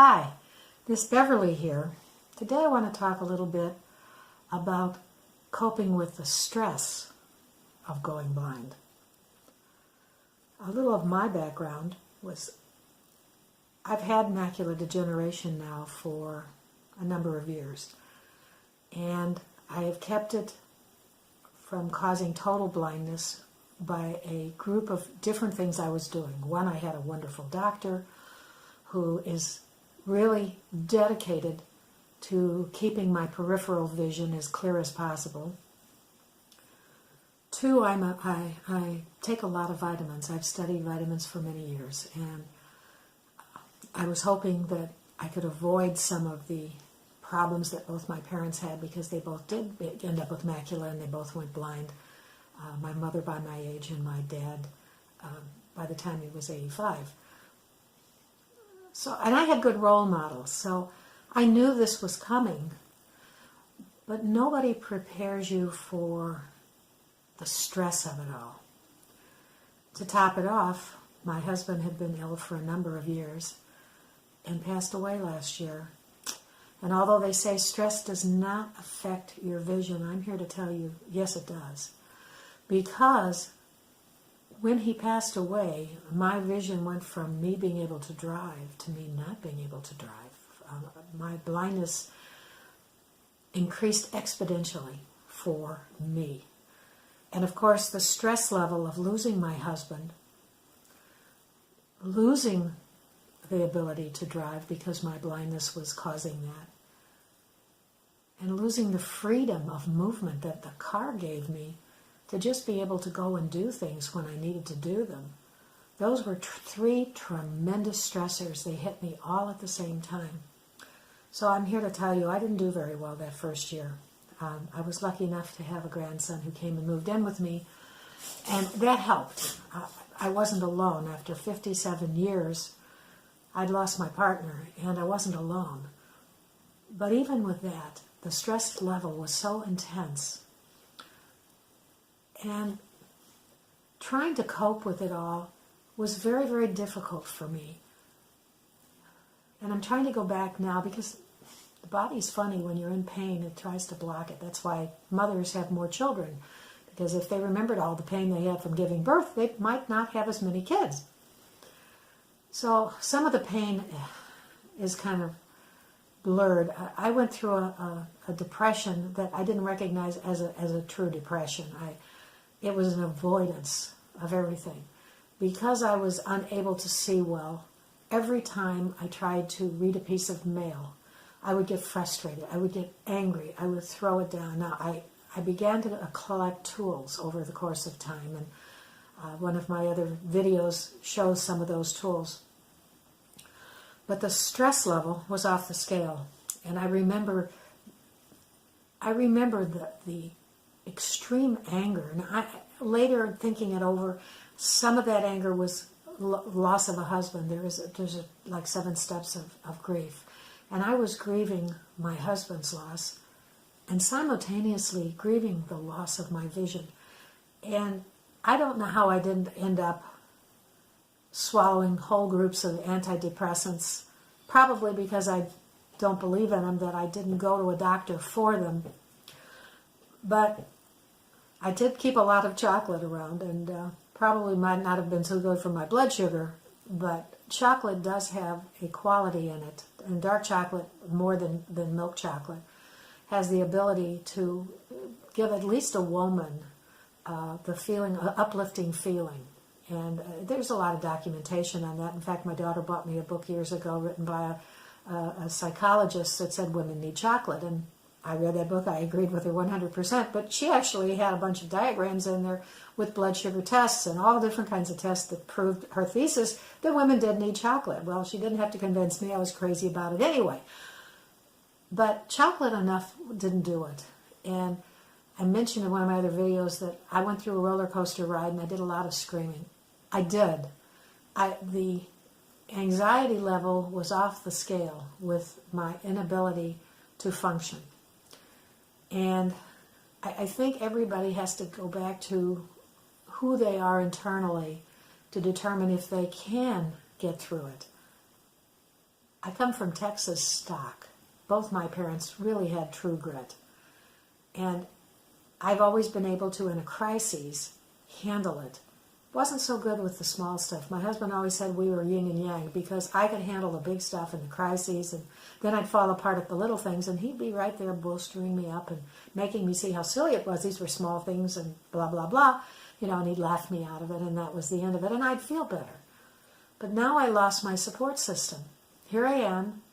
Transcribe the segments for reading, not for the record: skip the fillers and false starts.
Hi, this is Beverly here. Today I want to talk a little bit about coping with the stress of going blind. A little of my background was I've had macular degeneration now for a number of years, and I have kept it from causing total blindness by a group of different things I was doing. One, I had a wonderful doctor who is really dedicated to keeping my peripheral vision as clear as possible. Two, I take a lot of vitamins. I've studied vitamins for many years, and I was hoping that I could avoid some of the problems that both my parents had, because they both did end up with macula and they both went blind. My mother by my age and my dad by the time he was 85. And I had good role models, so I knew this was coming, but nobody prepares you for the stress of it all. To top it off, my husband had been ill for a number of years and passed away last year. And although they say stress does not affect your vision, I'm here to tell you, yes, it does. Because when he passed away, my vision went from me being able to drive to me not being able to drive. My blindness increased exponentially for me. And of course, the stress level of losing my husband, losing the ability to drive because my blindness was causing that, and losing the freedom of movement that the car gave me to just be able to go and do things when I needed to do them. Those were three tremendous stressors. They hit me all at the same time. So I'm here to tell you, I didn't do very well that first year. I was lucky enough to have a grandson who came and moved in with me, and that helped. I wasn't alone. After 57 years, I'd lost my partner, and I wasn't alone. But even with that, the stress level was so intense. And trying to cope with it all was very, very difficult for me. And I'm trying to go back now, because the body's funny. When you're in pain, it tries to block it. That's why mothers have more children, because if they remembered all the pain they had from giving birth, they might not have as many kids. So some of the pain is kind of blurred. I went through a depression that I didn't recognize as a true depression. It was an avoidance of everything. Because I was unable to see well, every time I tried to read a piece of mail, I would get frustrated. I would get angry. I would throw it down. Now, I began to collect tools over the course of time, and one of my other videos shows some of those tools. But the stress level was off the scale. And I remember the extreme anger. And later, thinking it over, some of that anger was loss of a husband. There's like 7 steps of grief. And I was grieving my husband's loss and simultaneously grieving the loss of my vision. And I don't know how I didn't end up swallowing whole groups of antidepressants, probably because I don't believe in them, that I didn't go to a doctor for them. But I did keep a lot of chocolate around, and probably might not have been so good for my blood sugar, but chocolate does have a quality in it, and dark chocolate, more than milk chocolate, has the ability to give at least a woman the feeling, an uplifting feeling. And there's a lot of documentation on that. In fact, my daughter bought me a book years ago written by a psychologist that said women need chocolate, and I read that book. I agreed with her 100%, but she actually had a bunch of diagrams in there with blood sugar tests and all different kinds of tests that proved her thesis that women did need chocolate. Well, she didn't have to convince me. I was crazy about it anyway. But chocolate enough didn't do it. And I mentioned in one of my other videos that I went through a roller coaster ride and I did a lot of screaming. I did. The anxiety level was off the scale with my inability to function. And I think everybody has to go back to who they are internally to determine if they can get through it. I come from Texas stock. Both my parents really had true grit. And I've always been able to, in a crisis, handle it. Wasn't so good with the small stuff. My husband always said we were yin and yang because I could handle the big stuff and the crises, and then I'd fall apart at the little things, and he'd be right there bolstering me up and making me see how silly it was. These were small things and blah, blah, blah. And he'd laugh me out of it, and that was the end of it, and I'd feel better. But now I lost my support system. Here I am,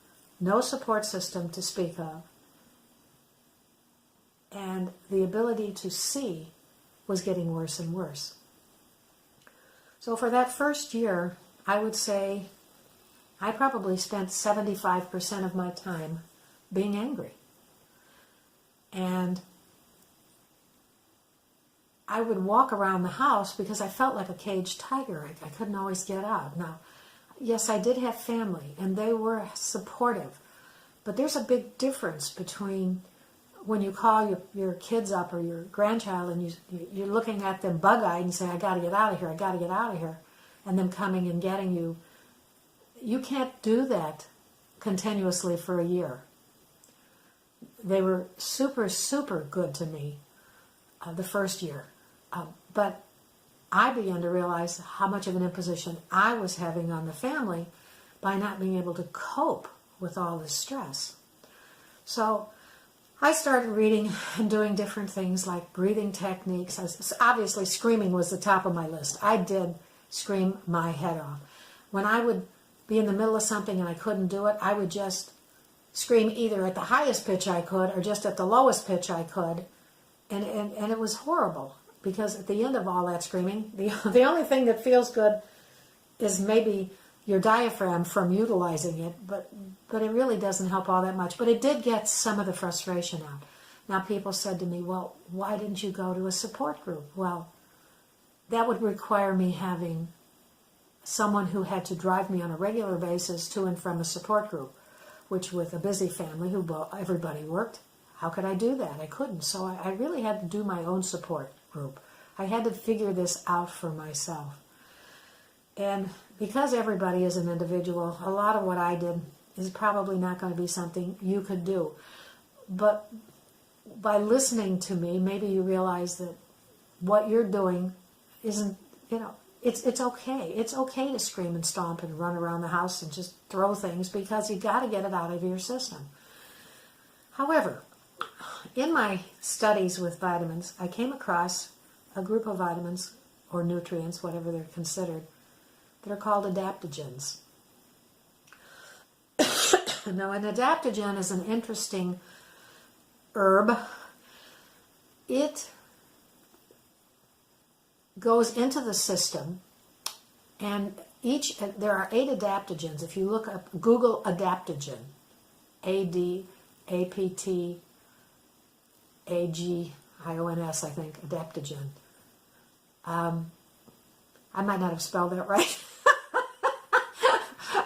no support system to speak of, and the ability to see was getting worse and worse. So for that first year, I would say I probably spent 75% of my time being angry. And I would walk around the house because I felt like a caged tiger. I couldn't always get out. Now, yes, I did have family, and they were supportive. But there's a big difference between when you call your kids up or your grandchild and you're looking at them bug-eyed and say, I got to get out of here, I got to get out of here, and them coming and getting you. You can't do that continuously for a year. They were super, super good to me the first year. But I began to realize how much of an imposition I was having on the family by not being able to cope with all this stress. So I started reading and doing different things like breathing techniques. Obviously, screaming was the top of my list. I did scream my head off. When I would be in the middle of something and I couldn't do it, I would just scream either at the highest pitch I could or just at the lowest pitch I could. And it was horrible because at the end of all that screaming, the only thing that feels good is maybe your diaphragm from utilizing it, but it really doesn't help all that much. But it did get some of the frustration out. Now people said to me, well, why didn't you go to a support group? Well, that would require me having someone who had to drive me on a regular basis to and from a support group, which with a busy family everybody worked, how could I do that? I couldn't. So I really had to do my own support group. I had to figure this out for myself. And because everybody is an individual, a lot of what I did is probably not going to be something you could do. But by listening to me, maybe you realize that what you're doing isn't, it's okay. It's okay to scream and stomp and run around the house and just throw things because you got to get it out of your system. However, in my studies with vitamins, I came across a group of vitamins or nutrients, whatever they're considered, that are called adaptogens. Now, an adaptogen is an interesting herb. It goes into the system, and there are 8 adaptogens. If you look up, Google adaptogen, ADAPTAGIONS, I think, adaptogen. I might not have spelled that right.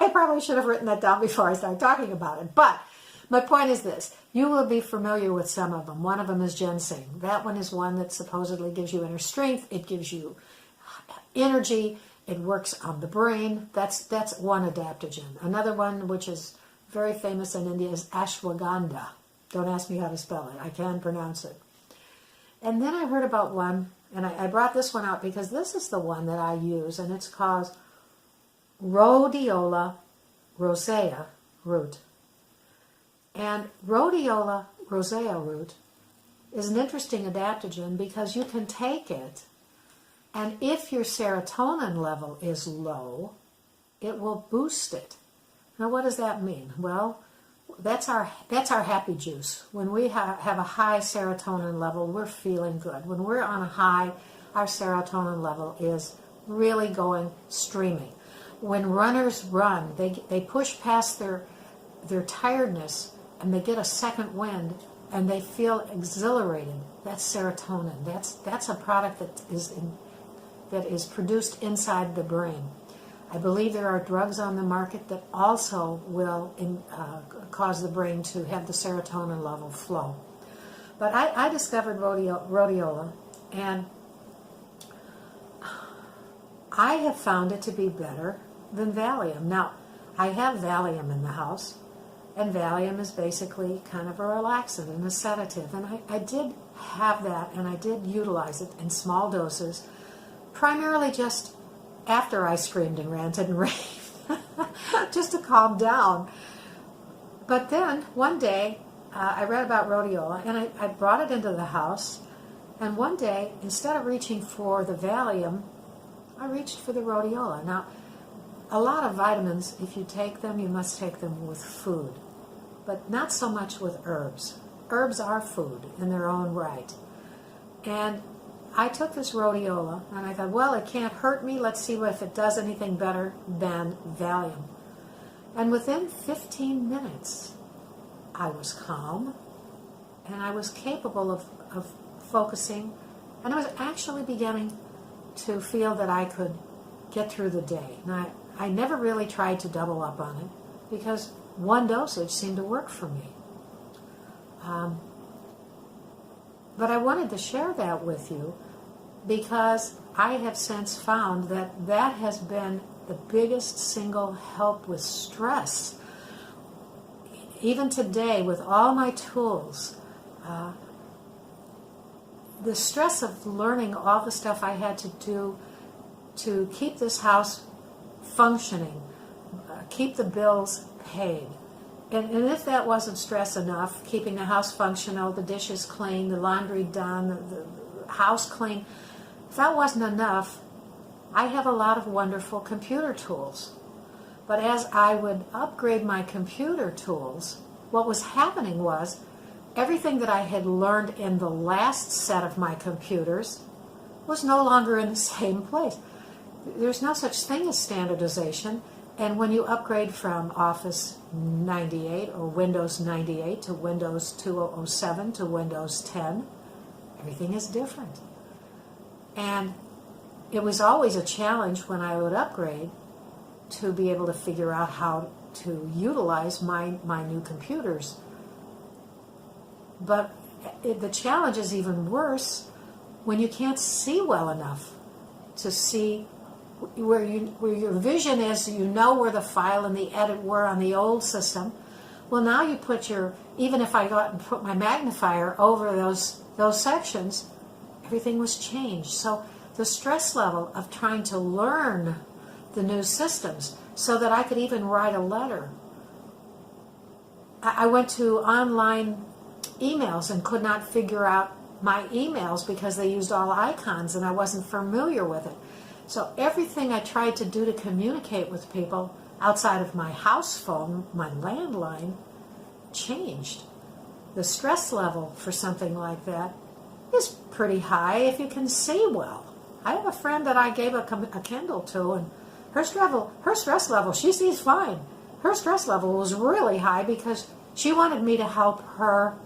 I probably should have written that down before I started talking about it. But my point is this. You will be familiar with some of them. One of them is ginseng. That one is one that supposedly gives you inner strength. It gives you energy. It works on the brain. That's one adaptogen. Another one, which is very famous in India, is ashwagandha. Don't ask me how to spell it. I can pronounce it. And then I heard about one, and I brought this one out because this is the one that I use, and it's called rhodiola rosea root. And rhodiola rosea root is an interesting adaptogen because you can take it, and if your serotonin level is low, it will boost it. Now, what does that mean? Well, that's our happy juice. When we have a high serotonin level, we're feeling good. When we're on a high, our serotonin level is really going streaming. When runners run, they push past their tiredness and they get a second wind and they feel exhilarated. That's serotonin. That's a product that is produced inside the brain. I believe there are drugs on the market that also will cause the brain to have the serotonin level flow. But I discovered rhodiola, and I have found it to be better than Valium. Now, I have Valium in the house, and Valium is basically kind of a relaxant and a sedative. And I did have that, and I did utilize it in small doses, primarily just after I screamed and ranted and raved, just to calm down. But then one day, I read about rhodiola, and I brought it into the house. And one day, instead of reaching for the Valium, I reached for the rhodiola. Now, a lot of vitamins, if you take them, you must take them with food, but not so much with herbs. Herbs are food in their own right. And I took this rhodiola, and I thought, well, it can't hurt me. Let's see if it does anything better than Valium. And within 15 minutes, I was calm, and I was capable of focusing, and I was actually beginning to feel that I could get through the day. Now, I never really tried to double up on it because one dosage seemed to work for me. But I wanted to share that with you because I have since found that that has been the biggest single help with stress. Even today, with all my tools, the stress of learning all the stuff I had to do to keep this house functioning, keep the bills paid. And if that wasn't stress enough, keeping the house functional, the dishes clean, the laundry done, the house clean, if that wasn't enough, I have a lot of wonderful computer tools. But as I would upgrade my computer tools, what was happening was everything that I had learned in the last set of my computers was no longer in the same place. There's no such thing as standardization. And when you upgrade from Office 98 or Windows 98 to Windows 2007 to Windows 10, everything is different. And it was always a challenge when I would upgrade to be able to figure out how to utilize my new computers. But the challenge is even worse when you can't see well enough to see where your vision is. You know where the file and the edit were on the old system. Well, now you put even if I got and put my magnifier over those sections, everything was changed. So the stress level of trying to learn the new systems so that I could even write a letter. I went to online emails and could not figure out my emails because they used all icons and I wasn't familiar with it. So everything I tried to do to communicate with people outside of my house phone, my landline, changed. The stress level for something like that is pretty high if you can see well. I have a friend that I gave a Kindle to, and her stress level, she sees fine. Her stress level was really high because she wanted me to help her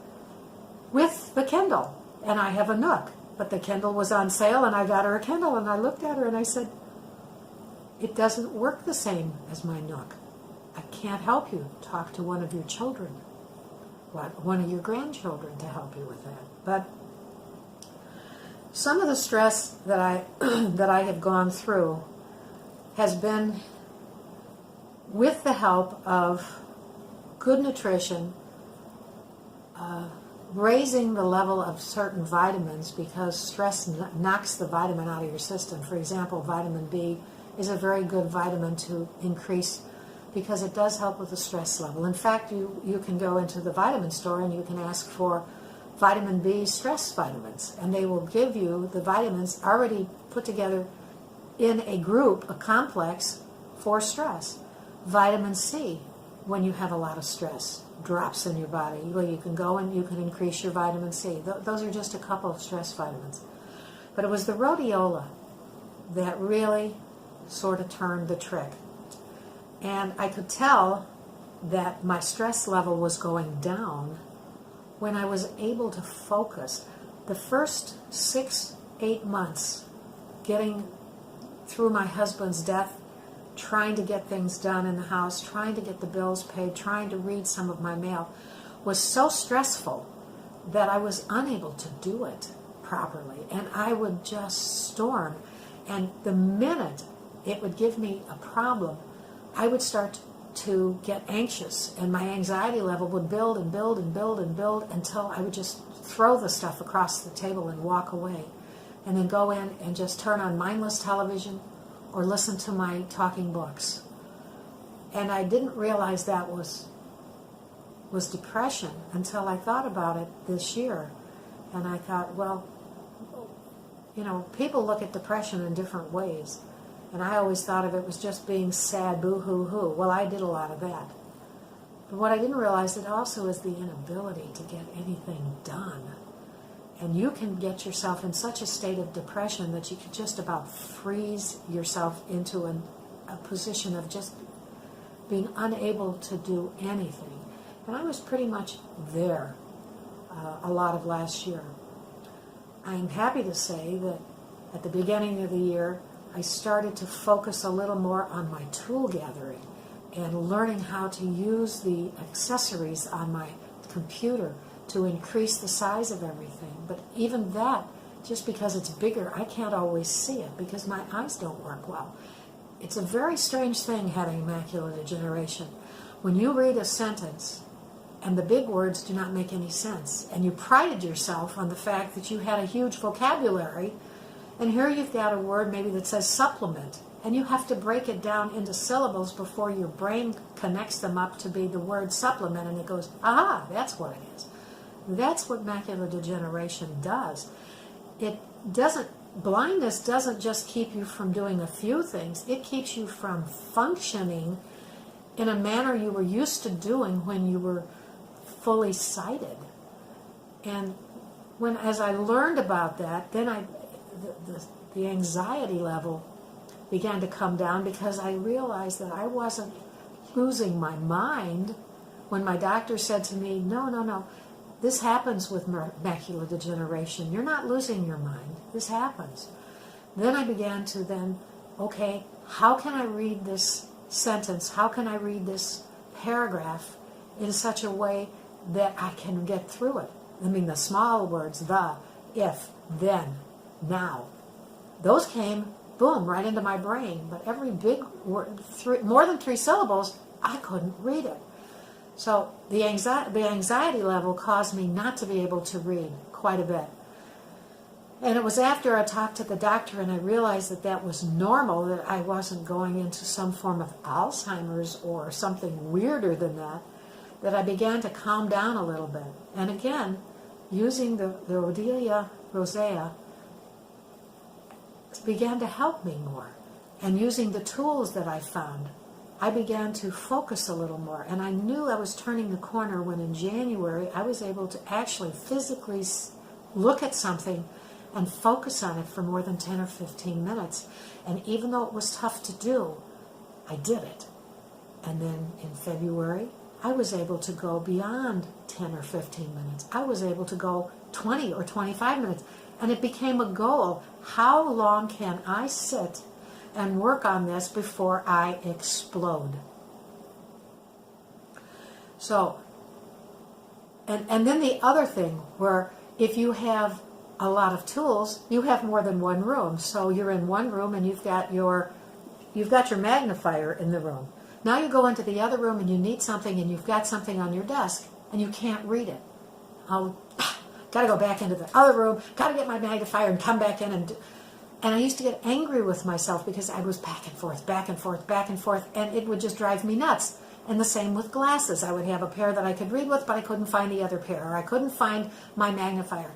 with the Kindle. And I have a Nook, but the Kindle was on sale, and I got her a Kindle, and I looked at her and I said, it doesn't work the same as my Nook. I can't help you. Talk to one of your children, one of your grandchildren to help you with that. But some of the stress that I have gone through has been with the help of good nutrition, raising the level of certain vitamins because stress knocks the vitamin out of your system. For example, vitamin B is a very good vitamin to increase because it does help with the stress level. In fact, you can go into the vitamin store and you can ask for vitamin B stress vitamins, and they will give you the vitamins already put together in a group, a complex for stress. Vitamin C, when you have a lot of stress, drops in your body. Well, you can go and you can increase your vitamin C. Those are just a couple of stress vitamins. But it was the rhodiola that really sort of turned the trick. And I could tell that my stress level was going down when I was able to focus. The first 6-8 months getting through my husband's death, trying to get things done in the house, trying to get the bills paid, trying to read some of my mail, was so stressful that I was unable to do it properly. And I would just storm. And the minute it would give me a problem, I would start to get anxious, and my anxiety level would build and build and build and build until I would just throw the stuff across the table and walk away, and then go in and just turn on mindless television or listen to my talking books. And I didn't realize that was depression until I thought about it this year. And I thought, well, people look at depression in different ways. And I always thought of it was just being sad, boo-hoo-hoo. Well, I did a lot of that. But what I didn't realize, it also is the inability to get anything done. And you can get yourself in such a state of depression that you can just about freeze yourself into a position of just being unable to do anything. And I was pretty much there a lot of last year. I'm happy to say that at the beginning of the year, I started to focus a little more on my tool gathering and learning how to use the accessories on my computer to increase the size of everything. But even that, just because it's bigger, I can't always see it because my eyes don't work well. It's a very strange thing having macular degeneration. When you read a sentence and the big words do not make any sense, and you prided yourself on the fact that you had a huge vocabulary, and here you've got a word maybe that says supplement, and you have to break it down into syllables before your brain connects them up to be the word supplement, and it goes, aha, that's what it is. That's what macular degeneration does. Blindness doesn't just keep you from doing a few things, it keeps you from functioning in a manner you were used to doing when you were fully sighted. And as I learned about that, then the anxiety level began to come down because I realized that I wasn't losing my mind when my doctor said to me, no, this happens with macular degeneration. You're not losing your mind. This happens. Then I began to okay, how can I read this sentence? How can I read this paragraph in such a way that I can get through it? I mean, the small words, the, if, then, now. Those came, boom, right into my brain. But every big word, more than 3 syllables, I couldn't read it. So the anxiety level caused me not to be able to read quite a bit. And it was after I talked to the doctor and I realized that was normal, that I wasn't going into some form of Alzheimer's or something weirder than that I began to calm down a little bit. And again, using the Rhodelia rosea began to help me more. And using the tools that I found, I began to focus a little more. And I knew I was turning the corner when in January I was able to actually physically look at something and focus on it for more than 10 or 15 minutes. And even though it was tough to do, I did it. And then in February, I was able to go beyond 10 or 15 minutes. I was able to go 20 or 25 minutes. And it became a goal. How long can I sit and work on this before I explode? So, and then the other thing, where if you have a lot of tools, you have more than one room. So you're in one room and you've got your magnifier in the room. Now you go into the other room and you need something and you've got something on your desk and you can't read it. Got to go back into the other room, got to get my magnifier and come back in. And I used to get angry with myself because I was back and forth, back and forth, back and forth, and it would just drive me nuts. And the same with glasses. I would have a pair that I could read with, but I couldn't find the other pair, or I couldn't find my magnifier.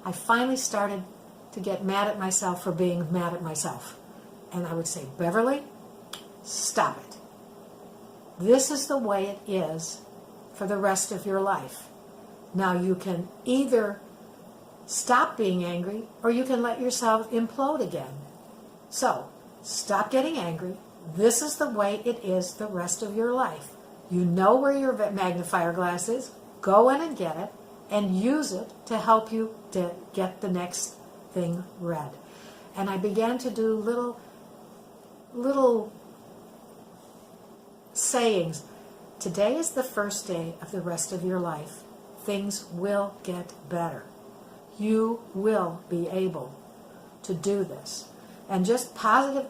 I finally started to get mad at myself for being mad at myself. And I would say, Beverly, stop it. This is the way it is for the rest of your life. Now you can either stop being angry or you can let yourself implode again. So, stop getting angry. This is the way it is the rest of your life. You know where your magnifier glass is. Go in and get it and use it to help you to get the next thing read. And I began to do little sayings. Today is the first day of the rest of your life. Things will get better. You will be able to do this. And just positive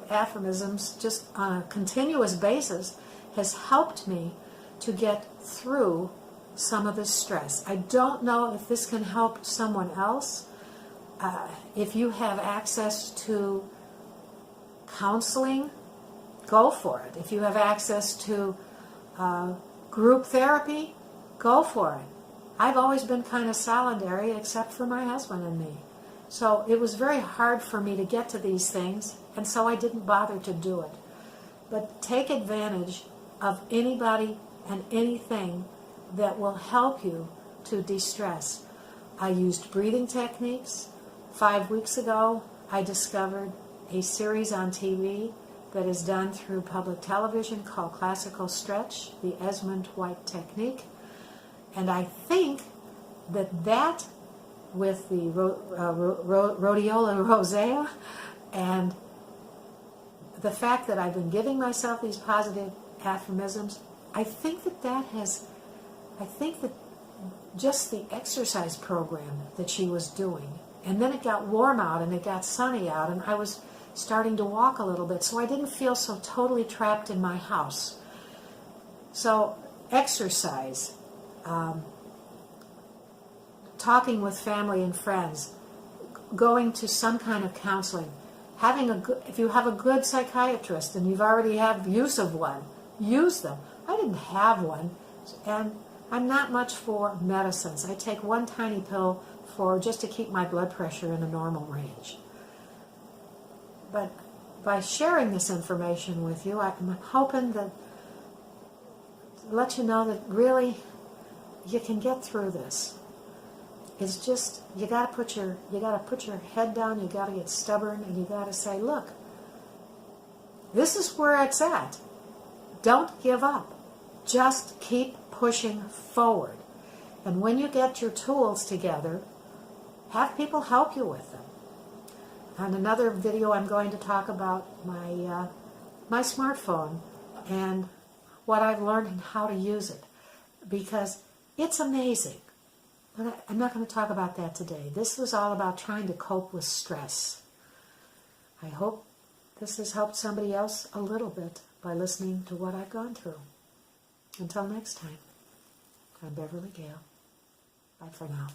affirmations, just on a continuous basis, has helped me to get through some of the stress. I don't know if this can help someone else. If you have access to counseling, go for it. If you have access to group therapy, go for it. I've always been kind of solitary except for my husband and me. So it was very hard for me to get to these things, and so I didn't bother to do it. But take advantage of anybody and anything that will help you to de-stress. I used breathing techniques. 5 weeks ago, I discovered a series on TV that is done through public television called Classical Stretch, the Esmond White Technique. And I think that with the rhodiola rosea and the fact that I've been giving myself these positive affirmisms, I think that just the exercise program that she was doing, and then it got warm out and it got sunny out and I was starting to walk a little bit, so I didn't feel so totally trapped in my house. So exercise, talking with family and friends, going to some kind of counseling, if you have a good psychiatrist and you've already have use of one, use them. I didn't have one, and I'm not much for medicines. I take one tiny pill just to keep my blood pressure in a normal range. But by sharing this information with you, I'm hoping to let you know that really you can get through this. It's just you got to put your head down. You got to get stubborn, and you got to say, look, this is where it's at. Don't give up. Just keep pushing forward. And when you get your tools together, have people help you with them. On another video, I'm going to talk about my smartphone and what I've learned and how to use it, because it's amazing. But I'm not going to talk about that today. This was all about trying to cope with stress. I hope this has helped somebody else a little bit by listening to what I've gone through. Until next time, I'm Beverly Gale. Bye for now.